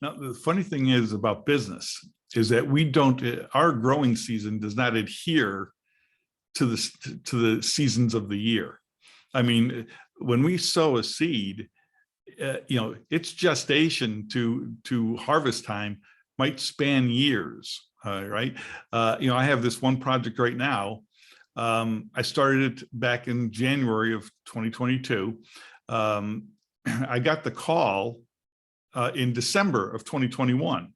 Now, the funny thing is about business is that our growing season does not adhere to the seasons of the year. I mean, when we sow a seed, its gestation to harvest time might span years, right? I have this one project right now. I started it back in January of 2022. I got the call in December of 2021.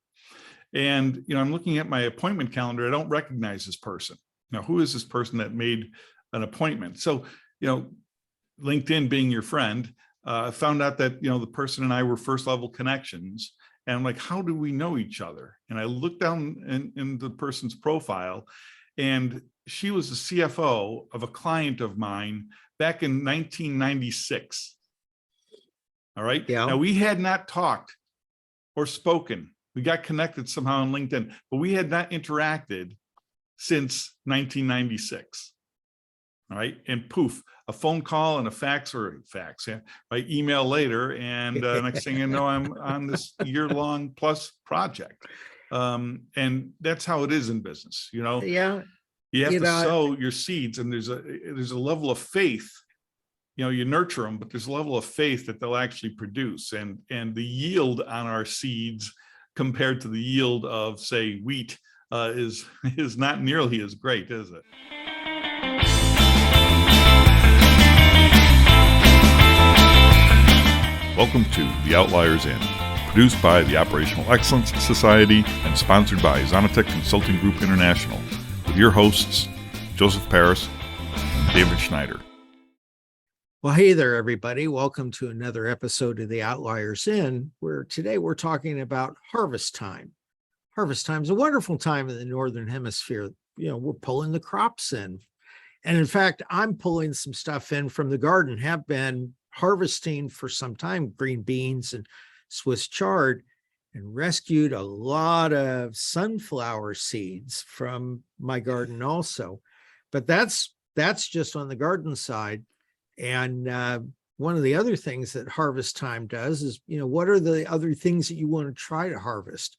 And, I'm looking at my appointment calendar. I don't recognize this person. Now, who is this person that made an appointment? So, LinkedIn being your friend, I found out that, the person and I were first level connections. And I'm like, how do we know each other? And I looked down in the person's profile, and she was the CFO of a client of mine back in 1996. All right. Yeah. Now, we had not talked or spoken. We got connected somehow on LinkedIn, but we had not interacted since 1996. All right. And poof, a phone call and a fax, by email later. And next thing you know, I'm on this year-long plus project. And that's how it is in business. Yeah. You have to sow your seeds, and there's a level of faith. You nurture them, but there's a level of faith that they'll actually produce. And the yield on our seeds compared to the yield of, say, wheat is not nearly as great, is it? Welcome to the Outliers Inn, produced by the Operational Excellence Society and sponsored by Zonatech Consulting Group International, with your hosts, Joseph Paris and David Schneider. Well, hey there, everybody. Welcome to another episode of the Outliers Inn, where today we're talking about harvest time. Harvest time is a wonderful time in the Northern Hemisphere. We're pulling the crops in. And in fact, I'm pulling some stuff in from the garden, have been harvesting for some time, green beans and Swiss chard, and rescued a lot of sunflower seeds from my garden also. But that's just on the garden side. And one of the other things that harvest time does is, what are the other things that you want to try to harvest?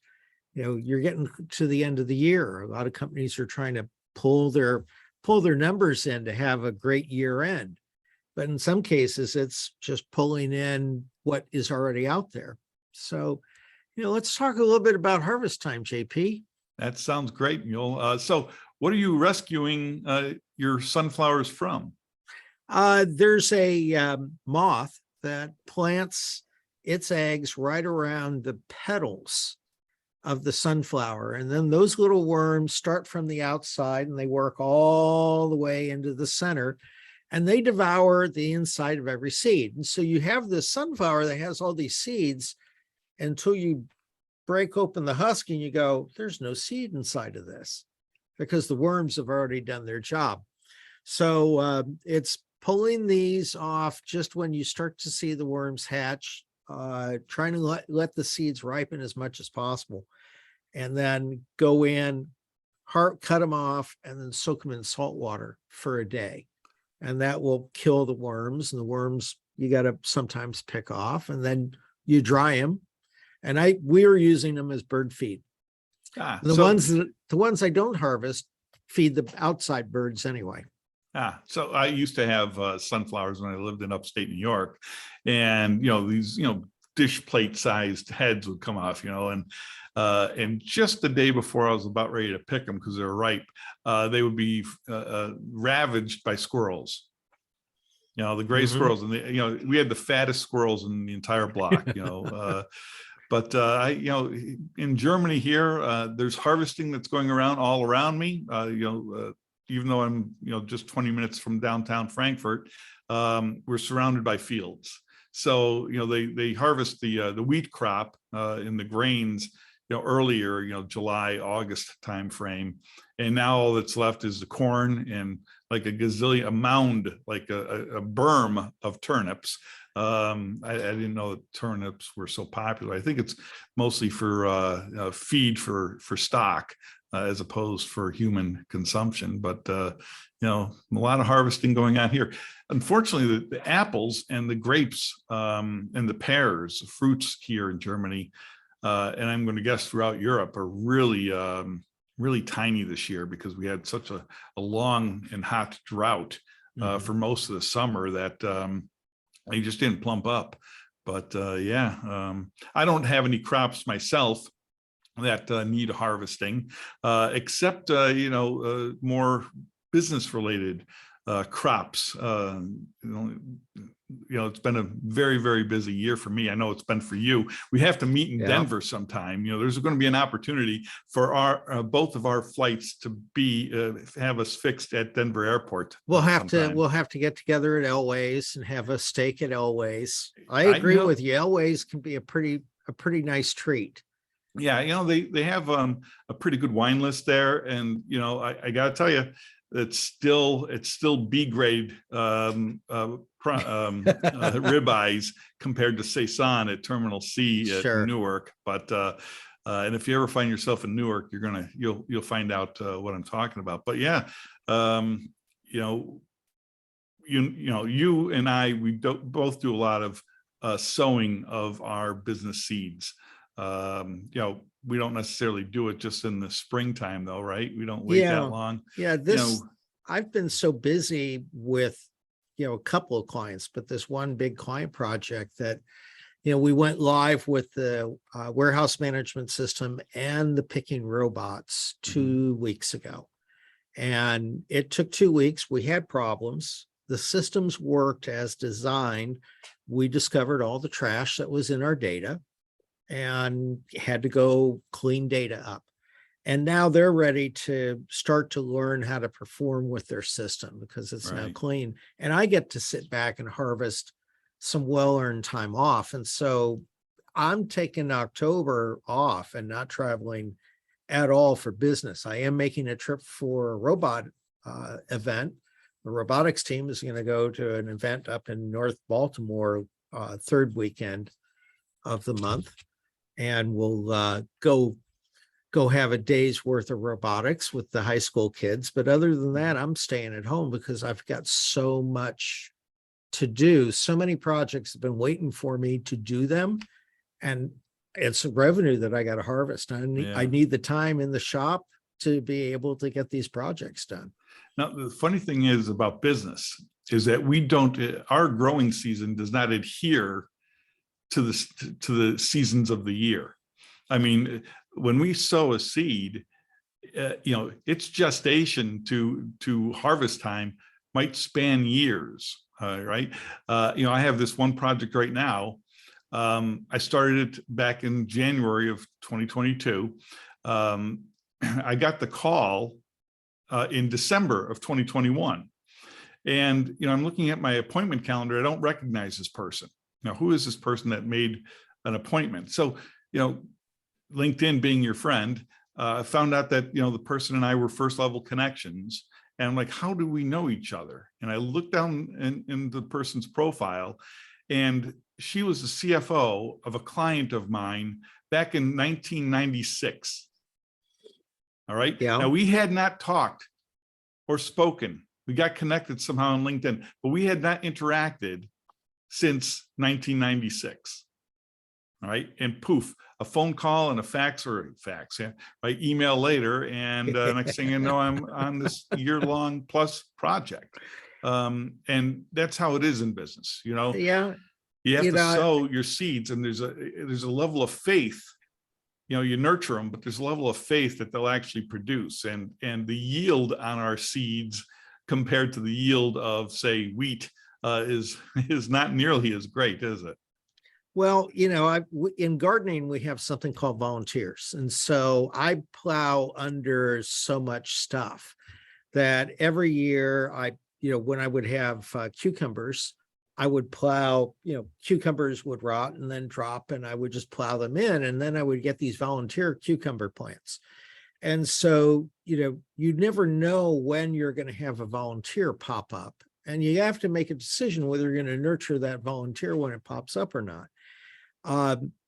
You're getting to the end of the year. A lot of companies are trying to pull their numbers in to have a great year end. But in some cases, it's just pulling in what is already out there. So, let's talk a little bit about harvest time, JP. That sounds great, Mule. So what are you rescuing your sunflowers from? There's a moth that plants its eggs right around the petals of the sunflower. And then those little worms start from the outside and they work all the way into the center, and they devour the inside of every seed. And so you have this sunflower that has all these seeds until you break open the husk and you go, there's no seed inside of this, because the worms have already done their job. So it's pulling these off just when you start to see the worms hatch, trying to let the seeds ripen as much as possible, and then go in, cut them off, and then soak them in salt water for a day. And that will kill the worms. And the worms you got to sometimes pick off, and then you dry them. And we are using them as bird feed. The ones I don't harvest feed the outside birds anyway. So I used to have sunflowers when I lived in upstate New York, and these dish plate sized heads would come off, and just the day before I was about ready to pick them because they were ripe, they would be ravaged by squirrels. The gray squirrels, and we had the fattest squirrels in the entire block. But in Germany here, there's harvesting that's going around all around me. Even though I'm, just 20 minutes from downtown Frankfurt, we're surrounded by fields. So, they harvest the wheat crop in the grains, earlier, July, August timeframe. And now all that's left is the corn and like a mound, like a berm of turnips. I didn't know that turnips were so popular. I think it's mostly for feed for stock, as opposed for human consumption. But, a lot of harvesting going on here. Unfortunately, the apples and the grapes and the pears, fruits here in Germany, and I'm going to guess throughout Europe, are really, really tiny this year because we had such a long and hot drought for most of the summer that they just didn't plump up. But I don't have any crops myself that need harvesting, except more business related crops. It's been a very, very busy year for me. I know it's been for you. We have to meet in Denver sometime. There's going to be an opportunity for our both of our flights to be have us fixed at Denver Airport. We'll have to get together at Elway's and have a steak at Elway's. I agree with you. Elway's can be a pretty nice treat. Yeah, they have a pretty good wine list there, and I got to tell you, it's still B grade ribeyes compared to saison at Terminal C at Newark. But and if you ever find yourself in Newark, you'll find out what I'm talking about. But yeah, you and I, we both do a lot of sowing of our business seeds. We don't necessarily do it just in the springtime though, right? We don't wait that long. Yeah, I've been so busy with a couple of clients, but this one big client project that we went live with the warehouse management system and the picking robots 2 weeks ago, and it took 2 weeks. We had problems. The systems worked as designed. We discovered all the trash that was in our data and had to go clean data up. And now they're ready to start to learn how to perform with their system because it's now clean. And I get to sit back and harvest some well-earned time off. And so I'm taking October off and not traveling at all for business. I am making a trip for a robot event. The robotics team is going to go to an event up in North Baltimore, third weekend of the month. And we'll go have a day's worth of robotics with the high school kids. But other than that, I'm staying at home because I've got so much to do. So many projects have been waiting for me to do them. And it's a revenue that I got to harvest. I need the time in the shop to be able to get these projects done. Now, the funny thing is about business is that our growing season does not adhere to the seasons of the year. I mean, when we sow a seed, its gestation to harvest time might span years, right? I have this one project right now. I started it back in January of 2022. I got the call in December of 2021. And, I'm looking at my appointment calendar. I don't recognize this person. Now, who is this person that made an appointment? So, LinkedIn being your friend, I found out that, the person and I were first level connections. And I'm like, how do we know each other? And I looked down in the person's profile, and she was the CFO of a client of mine back in 1996. All right. Yeah. Now, we had not talked or spoken. We got connected somehow on LinkedIn, but we had not interacted since 1996. All right. And poof, a phone call and email later. And next thing you know, I'm on this year-long plus project. And that's how it is in business. Yeah. You have to sow your seeds, and there's a level of faith. You nurture them, but there's a level of faith that they'll actually produce. And the yield on our seeds compared to the yield of, say, wheat is not nearly as great, is it? Well, in gardening, we have something called volunteers. And so I plow under so much stuff that every year when I would have cucumbers, I would plow, cucumbers would rot and then drop, and I would just plow them in. And then I would get these volunteer cucumber plants. And so, you never know when you're going to have a volunteer pop up, and you have to make a decision whether you're going to nurture that volunteer when it pops up or not.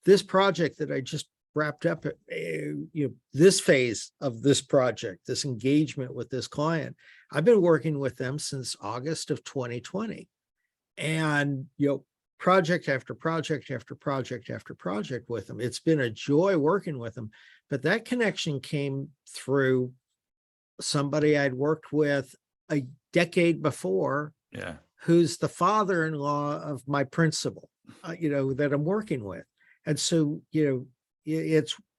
This project that I just wrapped up, this phase of this project, this engagement with this client, I've been working with them since August of 2020. And, project after project after project after project with them. It's been a joy working with them, but that connection came through somebody I'd worked with a decade before, Yeah. who's the father-in-law of my principal, that I'm working with. And so, you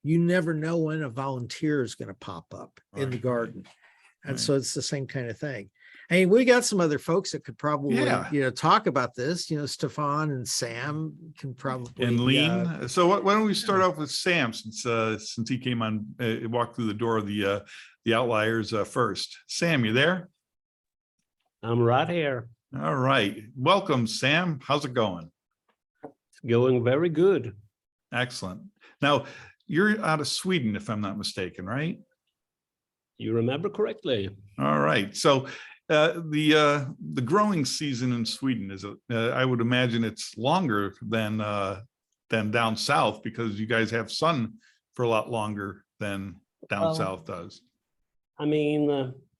never know when a volunteer is going to pop up in the Right, garden. And right. so it's the same kind of thing. I mean, we got some other folks that could probably, Yeah. talk about this, Stefan and Sam can probably. And Lean. So why don't we start off with Sam, since he came on, walked through the door of the Outliers first. Sam, you there? I'm right here. All right. Welcome, Sam. How's it going? It's going very good. Excellent. Now, you're out of Sweden, if I'm not mistaken, right? You remember correctly. All right. So the growing season in Sweden is, I would imagine it's longer than down south, because you guys have sun for a lot longer than down south does. I mean,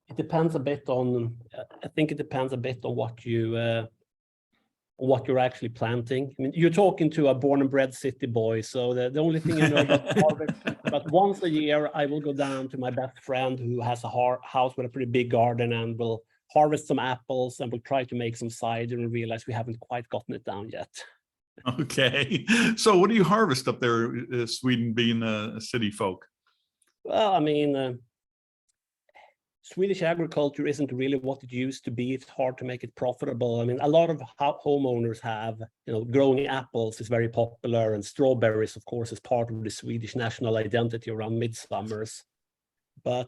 it depends a bit on. I think it depends a bit on what you're actually planting. I mean, you're talking to a born and bred city boy, so the only thing you know about harvest. But once a year, I will go down to my best friend who has a house with a pretty big garden, and we'll harvest some apples, and we'll try to make some cider, and realize we haven't quite gotten it down yet. Okay. So what do you harvest up there, Sweden being a city folk? Well, I mean, Swedish agriculture isn't really what it used to be. It's hard to make it profitable. I mean, a lot of homeowners have, growing apples is very popular, and strawberries, of course, is part of the Swedish national identity around midsummers. But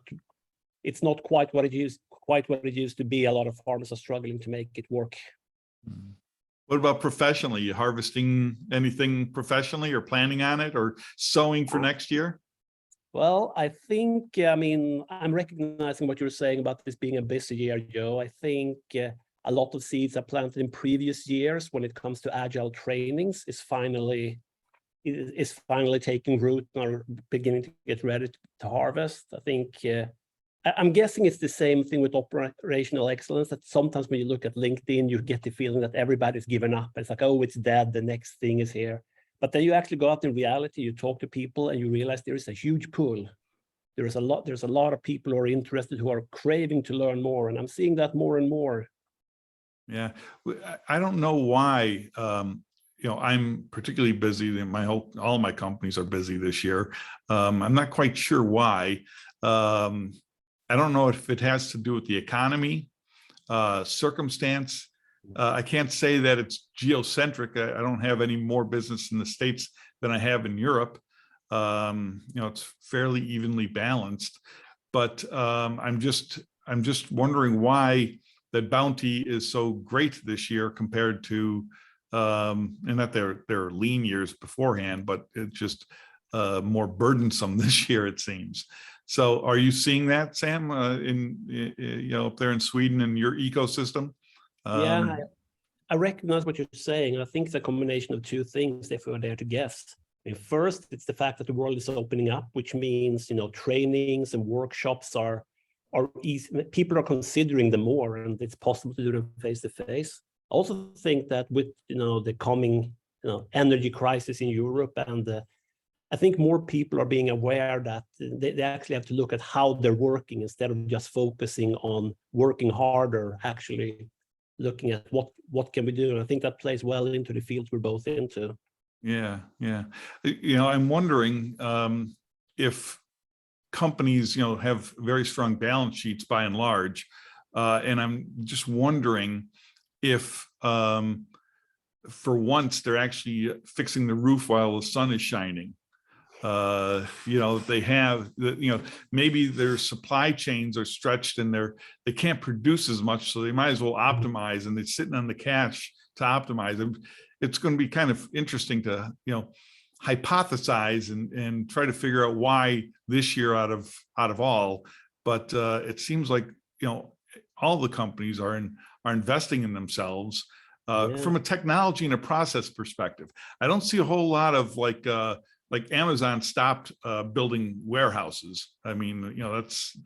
it's not quite what it used to be. A lot of farmers are struggling to make it work. What about professionally? You harvesting anything professionally, or planning on it, or sowing for next year? Well, I think, I'm recognizing what you're saying about this being a busy year, Joe. I think a lot of seeds are planted in previous years when it comes to agile trainings is finally taking root and are beginning to get ready to harvest. I think, I'm guessing it's the same thing with operational excellence, that sometimes when you look at LinkedIn, you get the feeling that everybody's given up. It's like, oh, it's dead, the next thing is here. But then you actually go out in reality, you talk to people, and you realize there is a huge pool. There's a lot of people who are interested, who are craving to learn more, and I'm seeing that more and more. Yeah, I don't know why. I'm particularly busy. All of my companies are busy this year. I'm not quite sure why. I don't know if it has to do with the economy, circumstance. I can't say that it's geocentric. I don't have any more business in the States than I have in Europe. It's fairly evenly balanced, but I'm just wondering why that bounty is so great this year compared to, and that there are lean years beforehand, but it's just more burdensome this year, it seems. So are you seeing that, Sam, up there in Sweden in your ecosystem? Yeah, I recognize what you're saying. I think it's a combination of two things, if we were there to guess. I mean, first, it's the fact that the world is opening up, which means, trainings and workshops are easy. People are considering them more, and it's possible to do them face to face. I also think that with, the coming, energy crisis in Europe, and I think more people are being aware that they actually have to look at how they're working instead of just focusing on working harder, actually looking at what can we do. And I think that plays well into the fields we're both into. Yeah. I'm wondering if companies, have very strong balance sheets by and large, and I'm just wondering if for once they're actually fixing the roof while the sun is shining. They have, maybe their supply chains are stretched and they can't produce as much, so they might as well optimize, and they're sitting on the cash to optimize. And it's going to be kind of interesting to, hypothesize and try to figure out why this year out of all. But it seems like, all the companies are investing in themselves from a technology and a process perspective. I don't see a whole lot of like Amazon stopped building warehouses. I mean,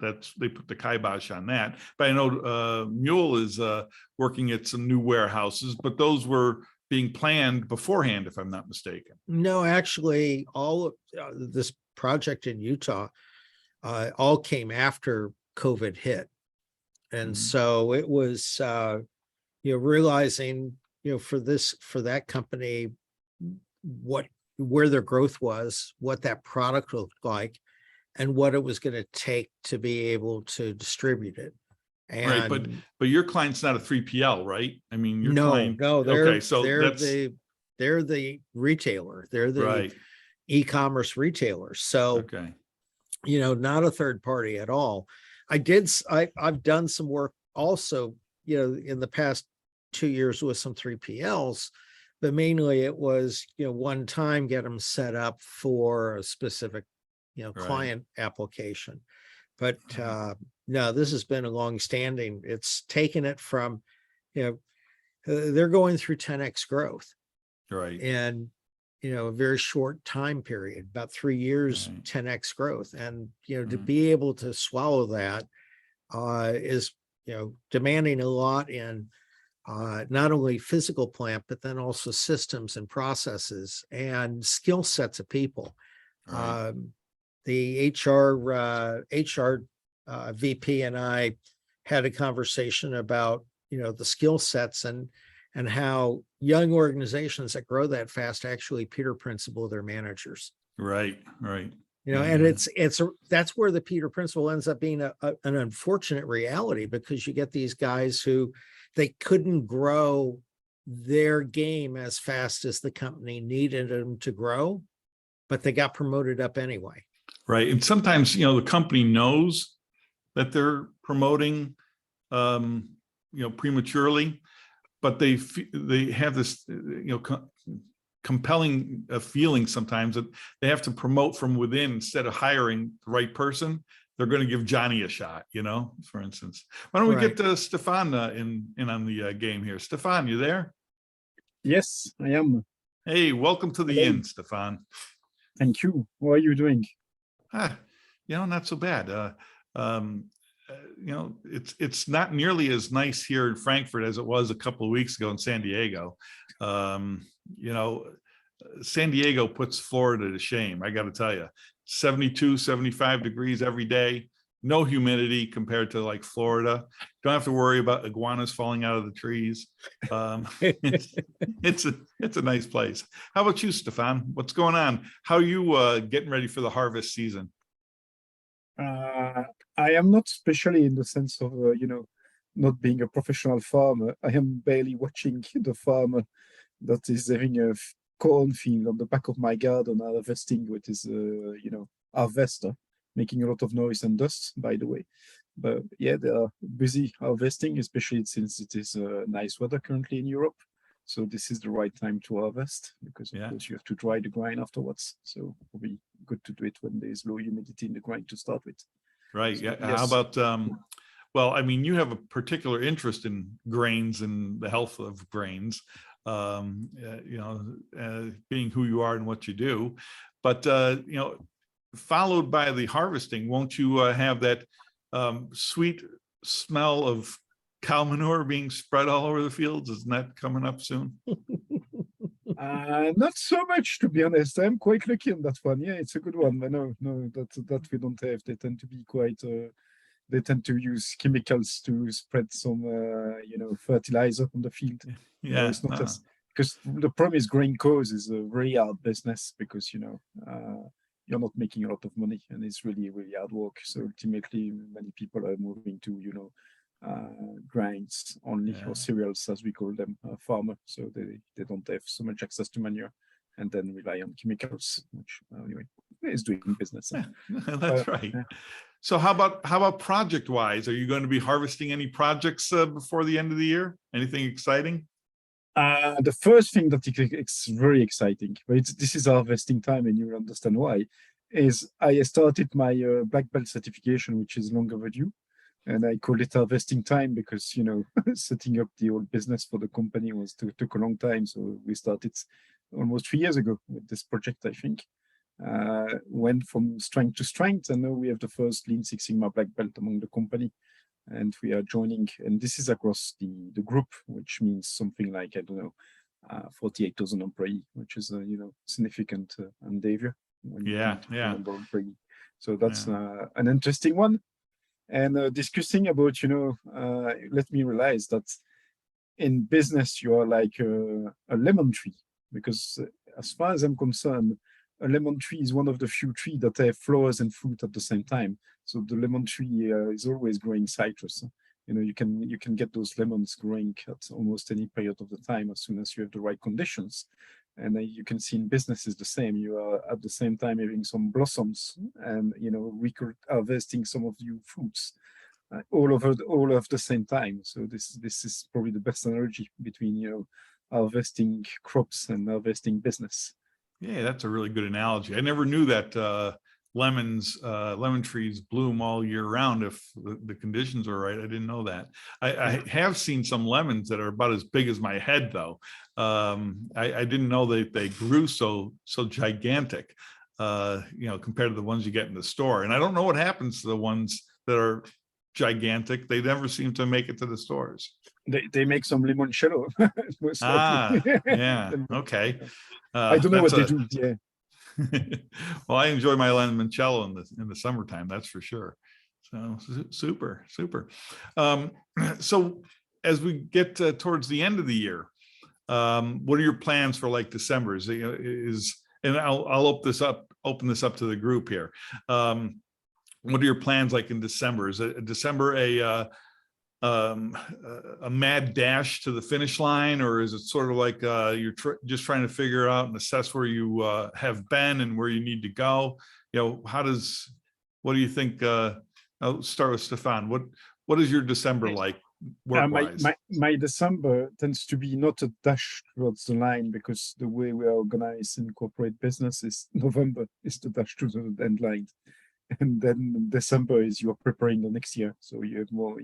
that's they put the kibosh on that. But I know Mule is working at some new warehouses, but those were, being planned beforehand, if I'm not mistaken. No, actually, all of this project in Utah all came after COVID hit. And so it was, realizing, for that company, where their growth was, what that product looked like, and what it was going to take to be able to distribute it. Right, And but your client's not a 3PL, right? I mean, your no, client. no, Okay, so they're the retailer. They're the right. e-commerce retailer. So, Okay. not a third party at all. I've done some work also, in the past 2 years with some 3PLs, but mainly it was, one time get them set up for a specific, client application. But no, this has been a long standing. It's taken it from, they're going through 10x growth Right. in, a very short time period, about 3 years, Right. 10x growth. And, to be able to swallow that is, demanding a lot in not only physical plant, but then also systems and processes and skill sets of people. Right. The HR VP and I had a conversation about, the skill sets and how young organizations that grow that fast actually Peter Principle their managers. Right. Right. And that's where the Peter Principle ends up being an unfortunate reality, because you get these guys who they couldn't grow their game as fast as the company needed them to grow, but they got promoted up anyway. Right. And sometimes, the company knows that they're promoting, prematurely, but they have this, compelling feeling sometimes that they have to promote from within instead of hiring the right person. They're going to give Johnny a shot, for instance. Why don't we get Stefan in on the game here? Stefan, you there? Yes, I am. Hey, welcome to the inn, Stefan. Thank you. How are you doing? Not so bad. It's not nearly as nice here in Frankfurt as it was a couple of weeks ago in San Diego. San Diego puts Florida to shame. I got to tell you, 72, 75 degrees every day, no humidity compared to like Florida. Don't have to worry about iguanas falling out of the trees. It's a nice place. How about you, Stefan? What's going on? How are you getting ready for the harvest season? I am not especially in the sense of, not being a professional farmer. I am barely watching the farmer that is having a cornfield on the back of my garden harvesting, which is, harvester, making a lot of noise and dust, by the way. But yeah, they are busy harvesting, especially since it is nice weather currently in Europe. So this is the right time to harvest, because of course you have to dry the grain afterwards. So it'll be good to do it when there's low humidity in the grain to start with. Right. So, yeah. yes. How about, you have a particular interest in grains and the health of grains, being who you are and what you do. But, followed by the harvesting, won't you have that sweet smell of cow manure being spread all over the fields? Isn't that coming up soon? Not so much, to be honest. I'm quite lucky on that one. Yeah, it's a good one. But no, that we don't have. They tend to be quite. They tend to use chemicals to spread some, fertilizer on the field. Yeah, it's not just because the problem is grain cows is a very hard business, because you're not making a lot of money, and it's really, really hard work. So ultimately, many people are moving to grains only, or cereals as we call them, farmer. So they don't have so much access to manure, and then rely on chemicals, which anyway is doing business. Yeah, that's right. Yeah. So how about project wise? Are you going to be harvesting any projects before the end of the year? Anything exciting? The first thing that it's very exciting, but this is harvesting time, and you'll understand why, is I started my black belt certification, which is long overdue. And I call it harvesting time because, setting up the old business for the company took a long time. So we started almost 3 years ago with this project, I think. Went from strength to strength, and now we have the first Lean Six Sigma black belt among the company. And we are joining, and this is across the group, which means something like, 48,000 employees, which is a significant endeavor. When you Yeah, count the yeah. number of employees. So that's an interesting one. And discussing about, let me realize that in business you are like a lemon tree, because as far as I'm concerned, a lemon tree is one of the few trees that have flowers and fruit at the same time. So the lemon tree is always growing citrus. You can get those lemons growing at almost any period of the time as soon as you have the right conditions. And you can see in business is the same. You are at the same time having some blossoms and harvesting some of new fruits all of the same time. So this is probably the best analogy between harvesting crops and harvesting business. Yeah, that's a really good analogy. I never knew that lemon trees bloom all year round if the conditions are right. I didn't know that. I have seen some lemons that are about as big as my head, though. I didn't know they grew so gigantic, compared to the ones you get in the store. And I don't know what happens to the ones that are gigantic. They never seem to make it to the stores. They make some limoncello. Yeah. Okay. I don't know what they do. Yeah. Well, I enjoy my limoncello in the summertime, that's for sure. So super. So as we get towards the end of the year, what are your plans for like December? And I'll open this up to the group here. What are your plans like in December? Is December a mad dash to the finish line, or is it sort of like you're just trying to figure out and assess where you have been and where you need to go? What do you think? I'll start with Stefan. What is your December like work-wise? My December tends to be not a dash towards the line, because the way we are organized in corporate business is November is the dash to the end line. And then December is you're preparing the next year. So you have more,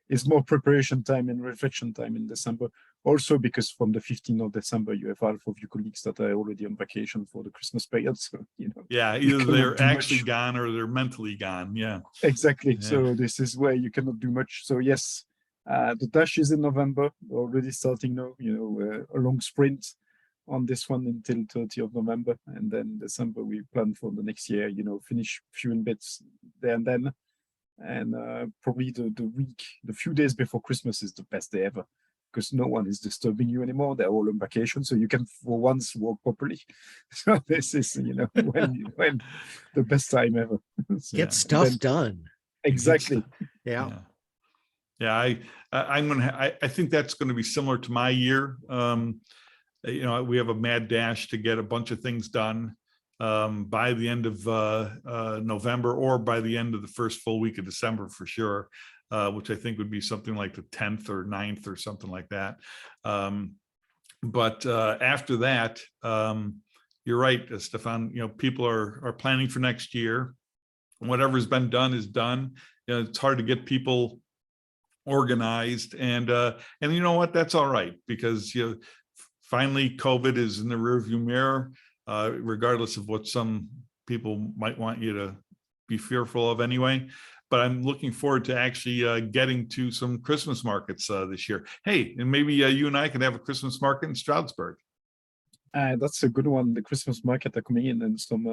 it's more preparation time and reflection time in December. Also because from the 15th of December, you have half of your colleagues that are already on vacation for the Christmas period. So, yeah, either they're actually gone or they're mentally gone. Yeah, exactly. Yeah. So this is where you cannot do much. So yes, the dash is in November, already starting now, a long sprint on this one until 30th of November. And then December, we plan for the next year, finish few in bits there and then. And probably the few days before Christmas is the best day ever, because no one is disturbing you anymore. They're all on vacation, so you can for once work properly. So this is, when the best time ever. So, Get stuff done. Exactly. Yeah. I think that's going to be similar to my year. We have a mad dash to get a bunch of things done by the end of November, or by the end of the first full week of December for sure, which I think would be something like the 10th or 9th or something like that. But after that, you're right, Stefan, people are planning for next year. Whatever's been done is done. It's hard to get people organized, and you know what, that's all right, because finally COVID is in the rearview mirror, regardless of what some people might want you to be fearful of anyway. But I'm looking forward to actually getting to some Christmas markets this year. Hey, and maybe you and I can have a Christmas market in Stroudsburg. That's a good one. The Christmas market are coming in, and some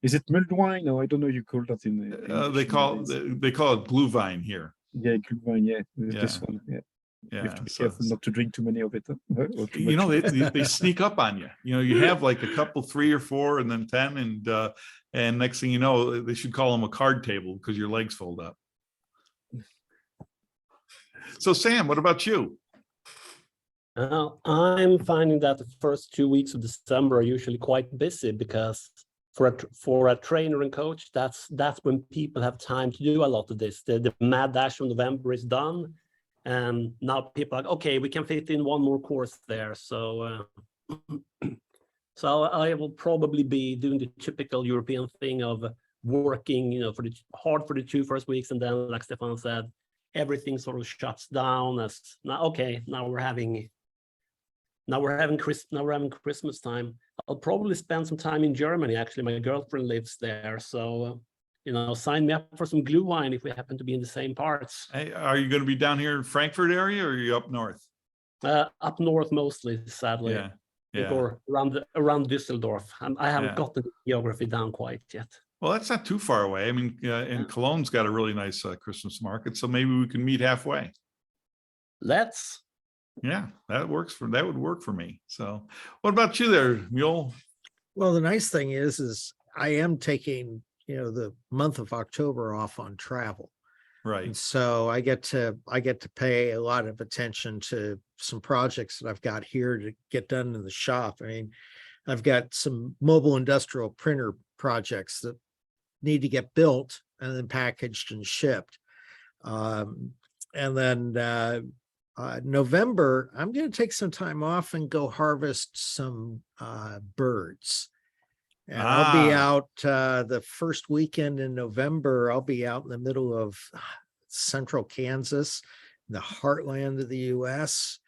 is it mulled wine? No, I don't know. You call that in they call it glühwein here. Yeah, glühwein. Yeah, this one. Yeah. You have to be careful not to drink too many of it. They sneak up on you. You have like a couple, 3 or 4, and then 10, and next thing you know, they should call them a card table because your legs fold up. So Sam, what about you? I'm finding that the first 2 weeks of December are usually quite busy, because for a trainer and coach, that's when people have time to do a lot of this. The mad dash from November is done. And now people are like, okay, we can fit in one more course there. So I will probably be doing the typical European thing of working, hard for the 2 first weeks. And then, like Stefan said, everything sort of shuts down as now we're having Christmas time. I'll probably spend some time in Germany. Actually, my girlfriend lives there. So sign me up for some glühwein if we happen to be in the same parts. Hey, are you going to be down here in Frankfurt area, or are you up north? Up north mostly, sadly. Yeah. Yeah. Or around Düsseldorf. I haven't Yeah. gotten the geography down quite yet. Well, that's not too far away. I mean, and Cologne's got a really nice Christmas market, so maybe we can meet halfway. Let's. Yeah, that would work for me. So, what about you there, Mule? Well, the nice thing is I am taking, the month of October off on travel. Right. And so I get to pay a lot of attention to some projects that I've got here to get done in the shop. I mean, I've got some mobile industrial printer projects that need to get built and then packaged and shipped. And then November, I'm going to take some time off and go harvest some birds. And I'll be out the first weekend in November. I'll be out in the middle of central Kansas, the heartland of the U.S.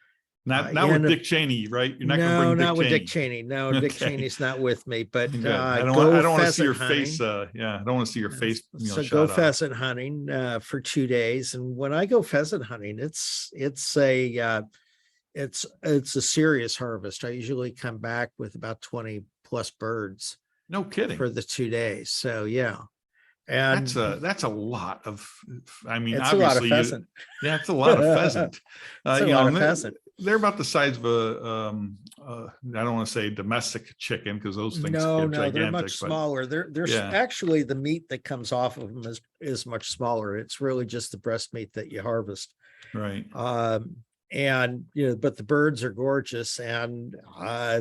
Not with Dick Cheney, right? You're not no, going to bring not Dick with Cheney. Dick Cheney. No, Dick Okay. Cheney's not with me. But Good. I don't want to see your face. Yeah, I don't want to see your face. So go pheasant hunting for 2 days. And when I go pheasant hunting, it's a serious harvest. I usually come back with about 20 plus birds. No kidding. For the 2 days. So yeah. And that's a lot of, I mean, it's obviously, a lot of pheasant. Yeah, it's a lot of pheasant. It's a lot of pheasant. They're about the size of I don't want to say domestic chicken because those things No, get gigantic, they're much smaller. They're actually the meat that comes off of them is much smaller. It's really just the breast meat that you harvest. Right. And but the birds are gorgeous, and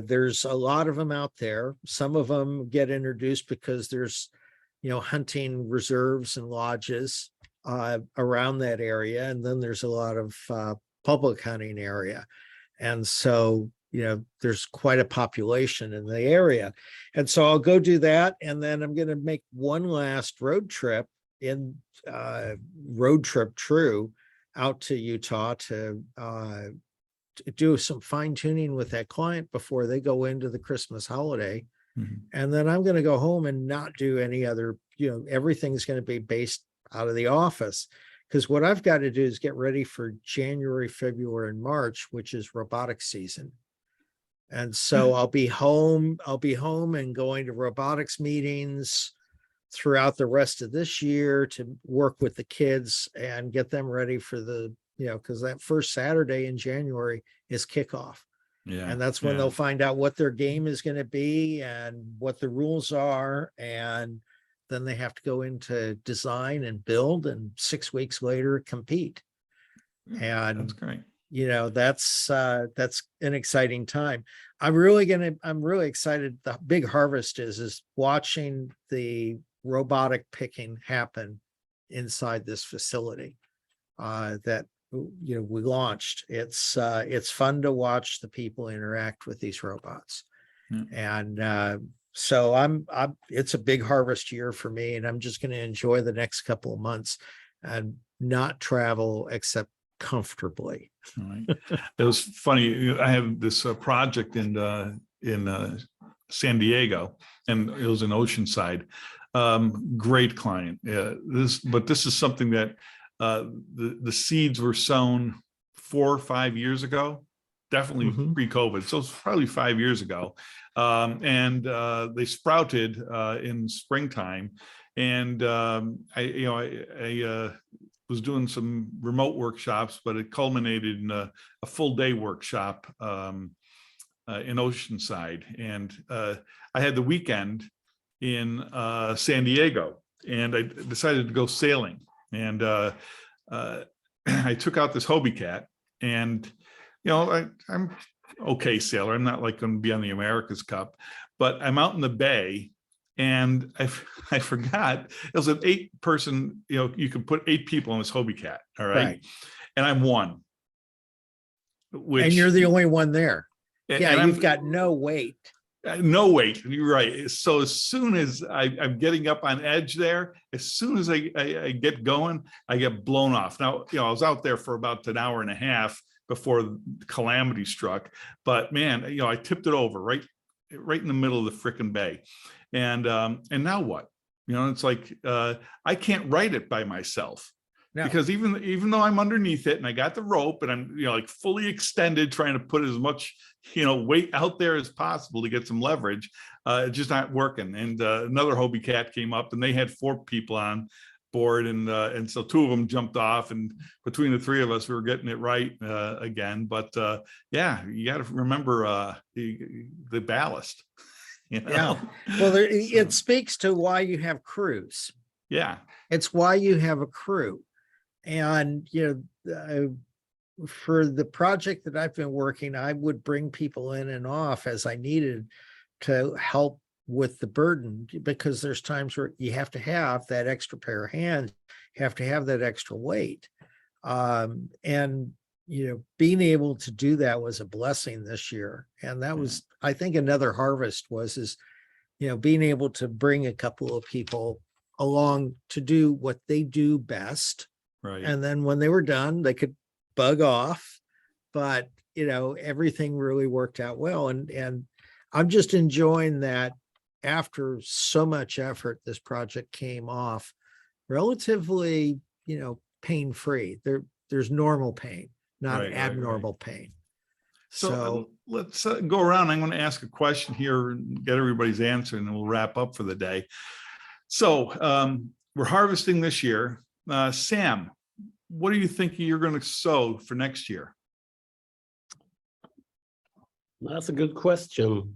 there's a lot of them out there. Some of them get introduced because there's hunting reserves and lodges around that area, and then there's a lot of public hunting area, and so there's quite a population in the area. And so I'll go do that, and then I'm going to make one last road trip true out to Utah to do some fine tuning with that client before they go into the Christmas holiday. Mm-hmm. And then I'm going to go home and not do any other, everything's going to be based out of the office, because what I've got to do is get ready for January, February, and March, which is robotics season. And so I'll be home and going to robotics meetings throughout the rest of this year to work with the kids and get them ready for the, because that first Saturday in January is kickoff. Yeah. And that's when they'll find out what their game is going to be and what the rules are. And then they have to go into design and build, and 6 weeks later compete. And that's great. That's an exciting time. I'm really excited. The big harvest is watching the robotic picking happen inside this facility that we launched. It's fun to watch the people interact with these robots. And so it's a big harvest year for me, and I'm just going to enjoy the next couple of months and not travel except comfortably. All right. It was funny. I have this project in San Diego, and it was in Oceanside. Great client. This is something that the seeds were sown 4 or 5 years ago, definitely pre-COVID. So it's probably 5 years ago. And they sprouted in springtime. And I was doing some remote workshops, but it culminated in a full day workshop in Oceanside. And I had the weekend in San Diego, and I decided to go sailing. And I took out this Hobie cat, and I'm okay sailor. I'm not like going to be on the America's Cup, but I'm out in the bay, and I forgot it was an 8-person. You could put 8 people on this Hobie cat. All right. And I'm one. And you're the only one there. Yeah, and you've got no weight. No weight. You're right. So as soon as I'm getting up on edge there, as soon as I get going, I get blown off. Now, I was out there for about an hour and a half before the calamity struck. But man, I tipped it over right in the middle of the frickin' bay. And now what? It's like I can't write it by myself. No. Because even though I'm underneath it and I got the rope and I'm, like fully extended, trying to put as much, weight out there as possible to get some leverage, it's just not working. And another Hobie cat came up and they had 4 people on board, and so 2 of them jumped off, and between the 3 of us, we were getting it right again. But yeah, you got to remember the ballast. Yeah. Well, it speaks to why you have crews. Yeah. It's why you have a crew. And, for the project that I've been working, I would bring people in and off as I needed to help with the burden, because there's times where you have to have that extra pair of hands, you have to have that extra weight. And, being able to do that was a blessing this year. And that was, I think, another harvest is being able to bring a couple of people along to do what they do best. Right. And then when they were done, they could bug off, but everything really worked out well. And I'm just enjoying that after so much effort, this project came off relatively, pain-free. There's normal pain, not Right. abnormal pain. So let's go around. I'm going to ask a question here and get everybody's answer, and then we'll wrap up for the day. So we're harvesting this year. Sam, what do you think you're going to sow for next year? That's a good question.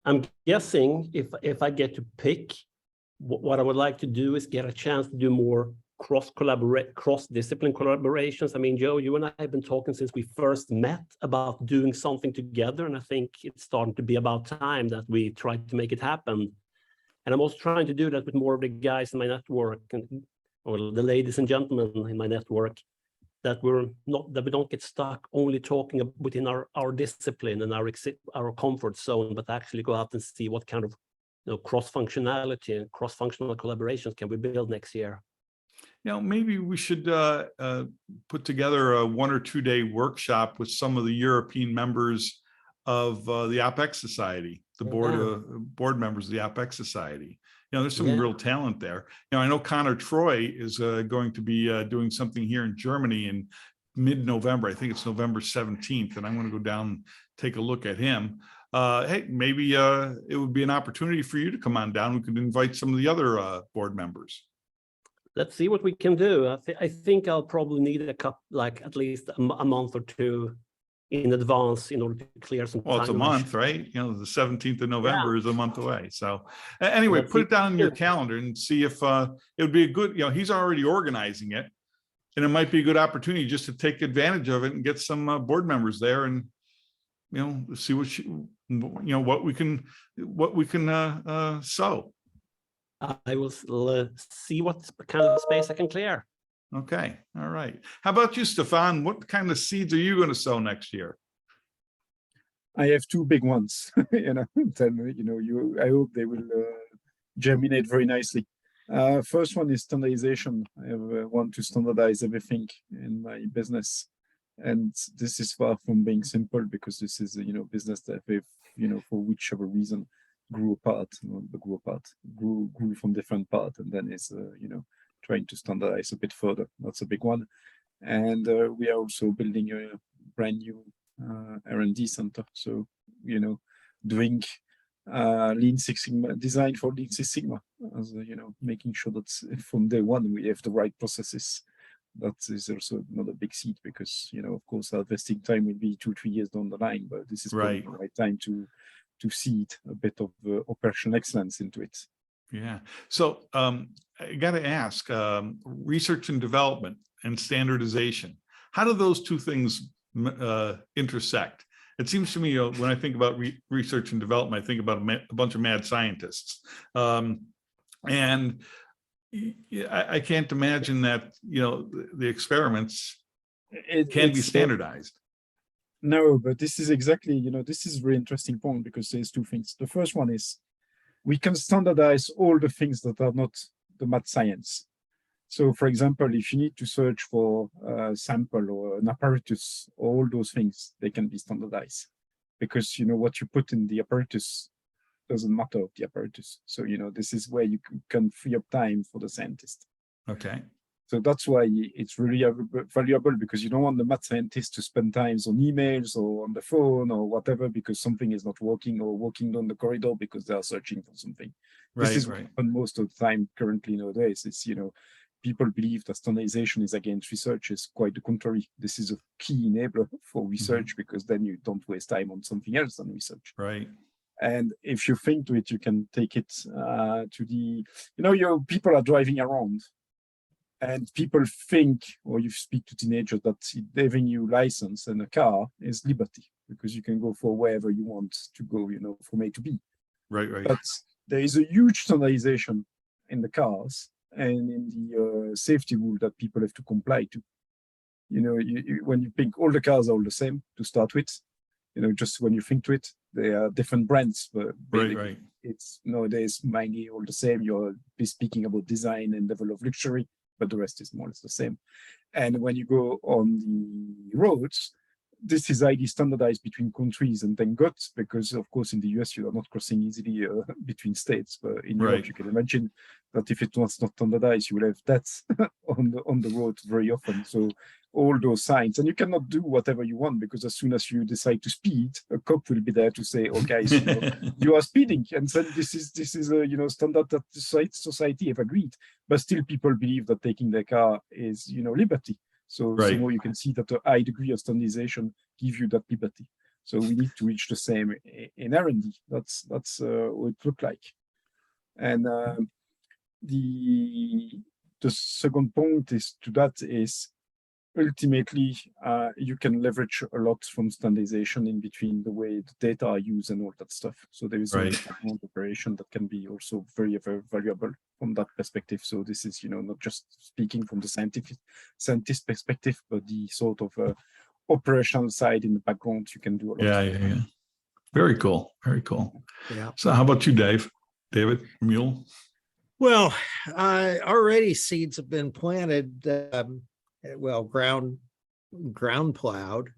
I'm guessing if I get to pick, what I would like to do is get a chance to do more cross-discipline collaborations. I mean, Joe, you and I have been talking since we first met about doing something together, and I think it's starting to be about time that we try to make it happen. And I'm also trying to do that with more of the guys in my network, or the ladies and gentlemen in my network, that we don't get stuck only talking within our discipline and our comfort zone, but actually go out and see what kind of cross-functionality and cross-functional collaborations can we build next year. Maybe we should put together a 1 or 2 day workshop with some of the European members of the OPEX Society, the board members of the OPEX Society. There's some real talent there. I know Connor Troy is going to be doing something here in Germany in mid-November. I think it's November 17th, and I'm going to go down and take a look at him. Hey, maybe it would be an opportunity for you to come on down. We could invite some of the other board members. Let's see what we can do. I think I'll probably need at least a month or 2 in advance in order to clear some time. Well, it's a month, right? The 17th of November is a month away. So anyway, put it down in your calendar and see if it would be a good, he's already organizing it, and it might be a good opportunity just to take advantage of it and get some board members there and, see what we can sow. I will see what kind of space I can clear. Okay. All right. How about you, Stefan? What kind of seeds are you going to sow next year? I have 2 big ones, then, I hope they will germinate very nicely. First one is standardization. I want to standardize everything in my business. And this is far from being simple, because this is a, business that for whichever reason grew apart, grew from different parts, and then is, trying to standardize a bit further. That's a big one. And we are also building a brand new R&D center. So, doing Lean Six Sigma, design for Lean Six Sigma, as making sure that from day one we have the right processes. That is also not a big seed, because, of course, our vesting time will be 2-3 years down the line, but this is probably the right time to seed a bit of operational excellence into it. Yeah. So I got to ask, research and development and standardization, how do those 2 things intersect? It seems to me when I think about research and development, I think about a bunch of mad scientists. And I can't imagine that, the experiments can be standardized. No, but this is exactly, this is a very interesting point, because there's 2 things. The first one is we can standardize all the things that are not the mad science. So, for example, if you need to search for a sample or an apparatus, all those things, they can be standardized, because, what you put in the apparatus doesn't matter of the apparatus. So, this is where you can free up time for the scientist. Okay. So that's why it's really valuable, because you don't want the mad scientist to spend times on emails or on the phone or whatever because something is not working, or walking down the corridor because they are searching for something. This is what happens most of the time currently nowadays. It's, people believe that standardization is against research. Is quite the contrary. This is a key enabler for research, because then you don't waste time on something else than research. Right. And if you think to it, you can take it to the, your people are driving around, and people think, or you speak to teenagers, that having you license and a car is liberty, because you can go for wherever you want to go, from A to B. Right. But there is a huge standardization in the cars and in the safety rule that people have to comply to. When you think all the cars are all the same to start with, just when you think to it, they are different brands, but Right. it's nowadays mainly all the same. You're speaking about design and level of luxury, but the rest is more or less the same. And when you go on the roads, this is highly standardized between countries, and thank God, because of course in the US you are not crossing easily between states. But in Europe, you can imagine that if it was not standardized, you will have deaths on the road very often. So all those signs, and you cannot do whatever you want, because as soon as you decide to speed, a cop will be there to say, "Okay, so, you are speeding," and so this is a standard that society have agreed. But still, people believe that taking their car is liberty. So somehow you can see that a high degree of standardization give you that liberty. So we need to reach the same in R&D. That's what it look like. And the second point is ultimately you can leverage a lot from standardization in between the way the data are used and all that stuff. So there is a background operation that can be also very, very valuable from that perspective. So this is, not just speaking from the scientist perspective, but the sort of operational side in the background. You can do a lot. Yeah. Very cool. Very cool. Yeah. So how about you, David, Mule? Well, already seeds have been planted, ground plowed.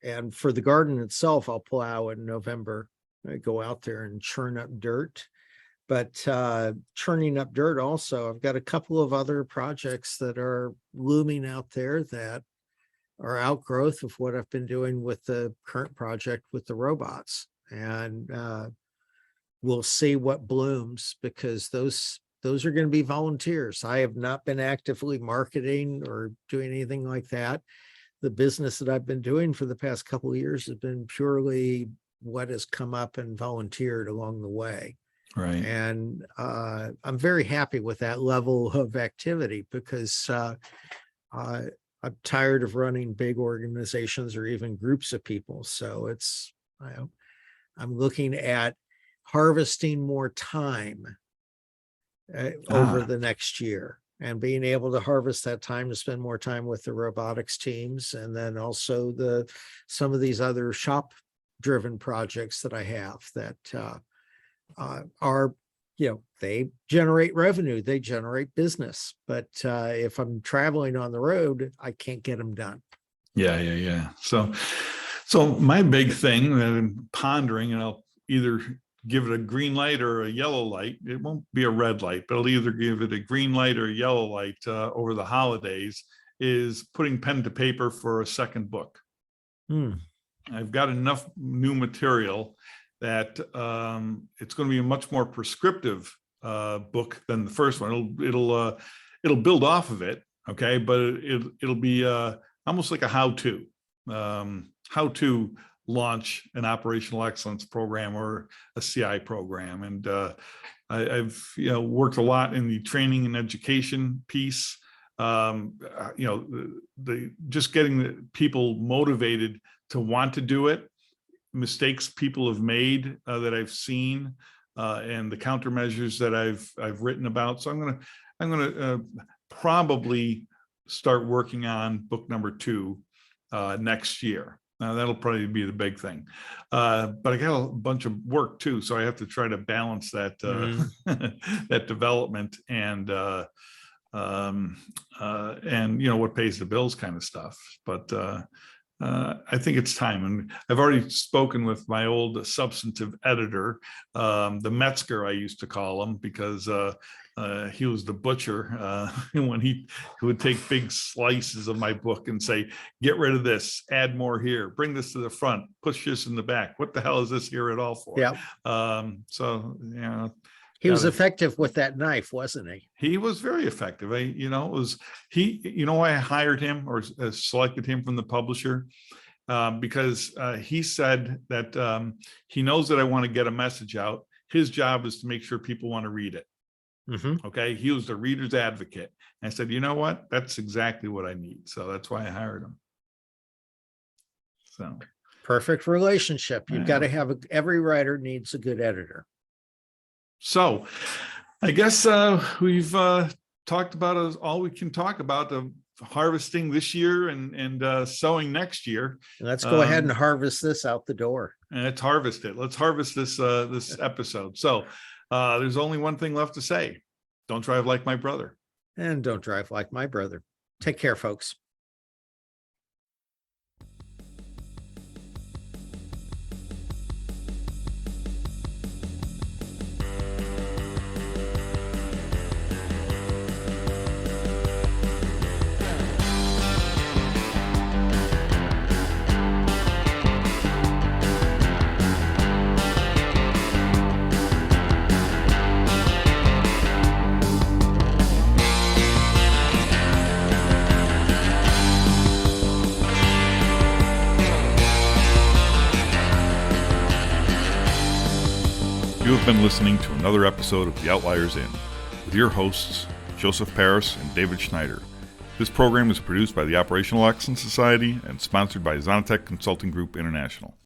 And for the garden itself, I'll plow in November. I go out there and churn up dirt. But churning up dirt also, I've got a couple of other projects that are looming out there that are outgrowth of what I've been doing with the current project with the robots. And we'll see what blooms, because those are going to be volunteers. I have not been actively marketing or doing anything like that. The business that I've been doing for the past couple of years has been purely what has come up and volunteered along the way. Right. And I'm very happy with that level of activity, because I'm tired of running big organizations or even groups of people. So I'm looking at harvesting more time over the next year, and being able to harvest that time to spend more time with the robotics teams, and then also some of these other shop driven projects that I have that are, they generate revenue, they generate business. But if I'm traveling on the road, I can't get them done. Yeah. So my big thing that I'm pondering, and I'll either give it a green light or a yellow light. It won't be a red light, but I'll either give it a green light or a yellow light over the holidays, is putting pen to paper for a second book. I've got enough new material that it's going to be a much more prescriptive book than the first one. It'll build off of it, okay, but it'll be almost like a how-to launch an operational excellence program or a CI program. And I've worked a lot in the training and education piece. Just getting the people motivated to want to do it, mistakes people have made that I've seen, and the countermeasures that I've written about. So I'm gonna probably start working on book number 2 next year. Now that'll probably be the big thing, but I got a bunch of work too, so I have to try to balance that that development and what pays the bills kind of stuff. But I think it's time. And I've already spoken with my old substantive editor, the Metzger, I used to call him, because he was the butcher when he would take big slices of my book and say, get rid of this, add more here, bring this to the front, push this in the back. What the hell is this here at all for? Yeah. So, yeah. He was Got it. effective with that knife, wasn't he? He was very effective. It was why I hired him or selected him from the publisher, because he said that he knows that I want to get a message out. His job is to make sure people want to read it. Mhm. Okay. He was the reader's advocate. And I said, you know what? That's exactly what I need. So that's why I hired him. So Perfect relationship. You've Yeah. got to have every writer needs a good editor. So I guess we've talked about all we can talk about the harvesting this year and sowing next year. Let's go ahead and harvest this out the door. And let's harvest it. Let's harvest this this episode. So there's only one thing left to say. Don't drive like my brother. And don't drive like my brother. Take care, folks. You have been listening to another episode of the Outliers Inn with your hosts, Joseph Paris and David Schneider. This program is produced by the Operational Excellence Society and sponsored by Zonotech Consulting Group International.